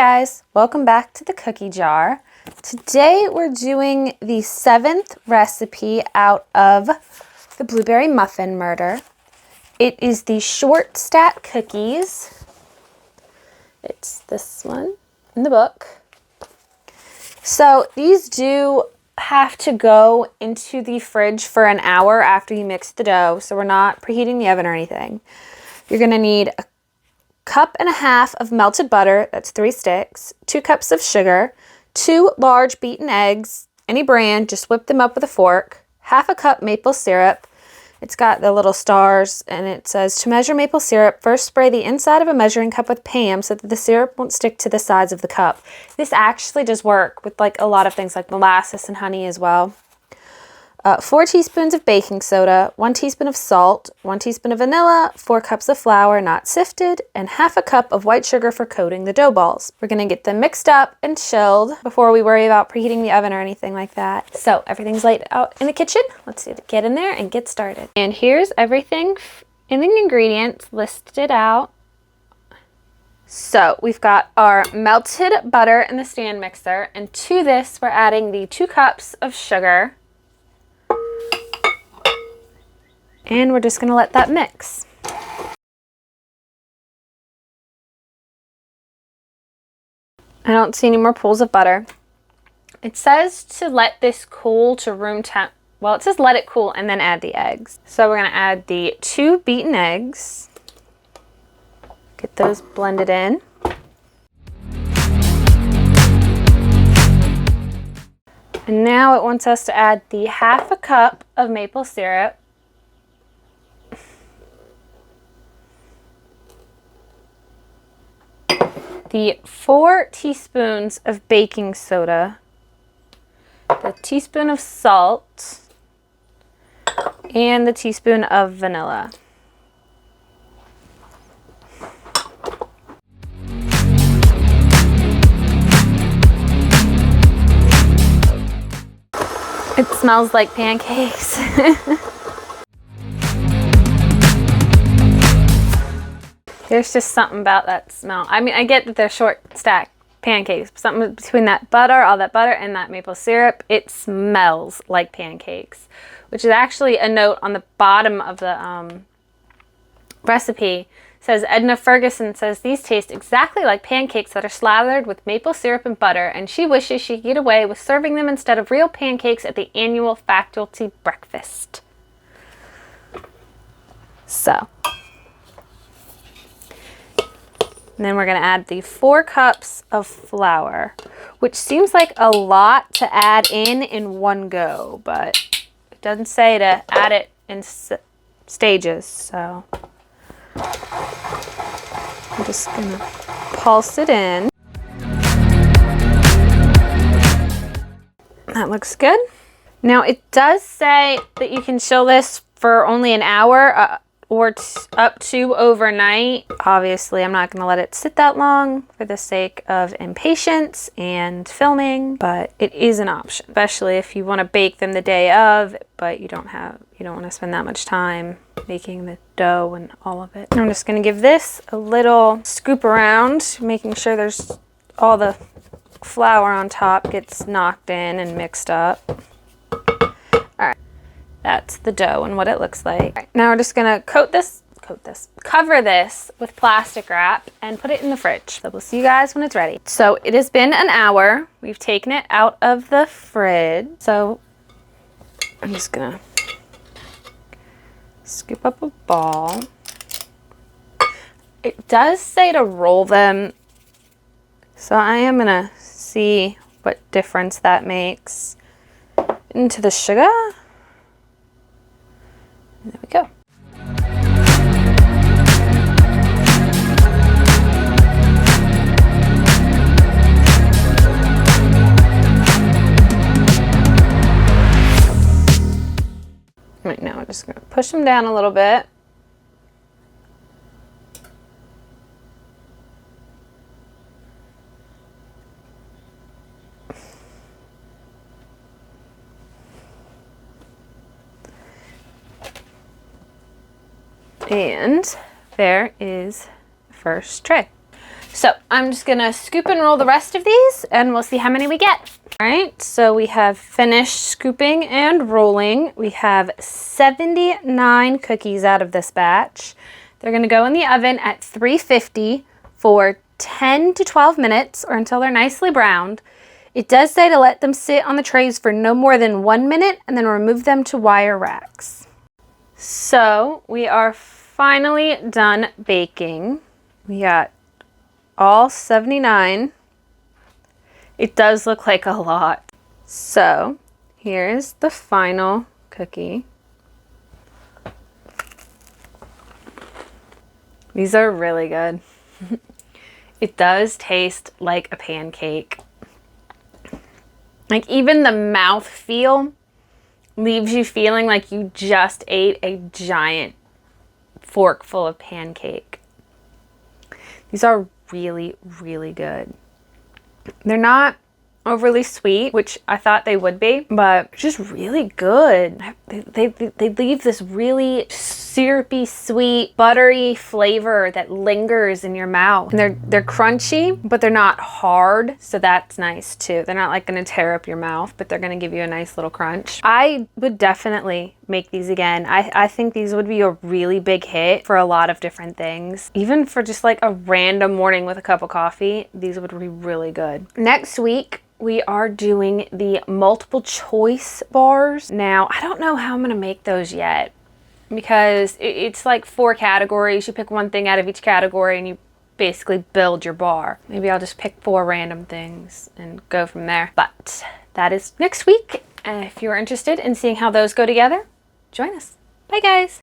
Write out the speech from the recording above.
guys, welcome back to the cookie jar. Today we're doing the 7th recipe out of the Blueberry Muffin Murder. It is the short stack cookies. It's this one in the book. So these do have to go into the fridge for an hour after you mix the dough, so we're not preheating the oven or anything. You're going to need a cup and a half of melted butter, that's 3 sticks, 2 cups of sugar, 2 large beaten eggs, any brand, just whip them up with a fork, half a cup maple syrup. It's got the little stars and it says to measure maple syrup, first spray the inside of a measuring cup with Pam so that the syrup won't stick to the sides of the cup. This actually does work with like a lot of things like molasses and honey as well. 4 teaspoons of baking soda, 1 teaspoon of salt, 1 teaspoon of vanilla, 4 cups of flour not sifted, and half a cup of white sugar for coating the dough balls. We're going to get them mixed up and chilled before we worry about preheating the oven or anything like that. So everything's laid out in the kitchen. Let's get in there and get started. And here's everything in the ingredients listed out. So we've got our melted butter in the stand mixer, and to this we're adding the 2 cups of sugar. And we're just going to let that mix. I don't see any more pools of butter. It says to let this cool to room temp. Well, it says let it cool and then add the eggs. So we're going to add the 2 beaten eggs. Get those blended in. And now it wants us to add the half a cup of maple syrup. The 4 teaspoons of baking soda, the teaspoon of salt, and the teaspoon of vanilla. It smells like pancakes. There's just something about that smell. I mean, I get that they're short stack pancakes, but something between that butter, all that butter, and that maple syrup, it smells like pancakes, which is actually a note on the bottom of the recipe. It says, Edna Ferguson says, these taste exactly like pancakes that are slathered with maple syrup and butter, and she wishes she could get away with serving them instead of real pancakes at the annual faculty breakfast. So. And then we're going to add the 4 cups of flour, which seems like a lot to add in one go, but it doesn't say to add it in stages, so I'm just going to pulse it in. That looks good. Now it does say that you can chill this for only an hour, or up to overnight. Obviously, I'm not going to let it sit that long for the sake of impatience and filming, but it is an option, especially if you want to bake them the day of, but you don't want to spend that much time making the dough and all of it. I'm just going to give this a little scoop around, making sure there's all the flour on top gets knocked in and mixed up. That's the dough and what it looks like. Right, now we're just gonna cover this with plastic wrap and put it in the fridge. So we'll see you guys when it's ready. So it has been an hour. We've taken it out of the fridge. So I'm just gonna scoop up a ball. It does say to roll them. So I am gonna see what difference that makes into the sugar. There we go. Right now, we're just going to push them down a little bit. And there is the first tray. So I'm just gonna scoop and roll the rest of these and we'll see how many we get. All right, so we have finished scooping and rolling. We have 79 cookies out of this batch. They're gonna go in the oven at 350 for 10 to 12 minutes or until they're nicely browned. It does say to let them sit on the trays for no more than 1 minute and then remove them to wire racks. So we are finally done baking. We got all 79. It does look like a lot. So here's the final cookie. These are really good. It does taste like a pancake. Like even the mouth feel leaves you feeling like you just ate a giant fork full of pancake. These are really, really good. They're not overly sweet, which I thought they would be, but just really good. They leave this really syrupy, sweet, buttery flavor that lingers in your mouth. And they're crunchy, but they're not hard, so that's nice too. They're not like gonna tear up your mouth, but they're gonna give you a nice little crunch. I would definitely make these again. I think these would be a really big hit for a lot of different things. Even for just like a random morning with a cup of coffee, these would be really good. Next week, we are doing the multiple choice bars. Now, I don't know how I'm gonna make those yet because it's like 4 categories. You pick one thing out of each category and you basically build your bar. Maybe I'll just pick 4 random things and go from there. But that is next week. If you're interested in seeing how those go together, join us. Bye guys.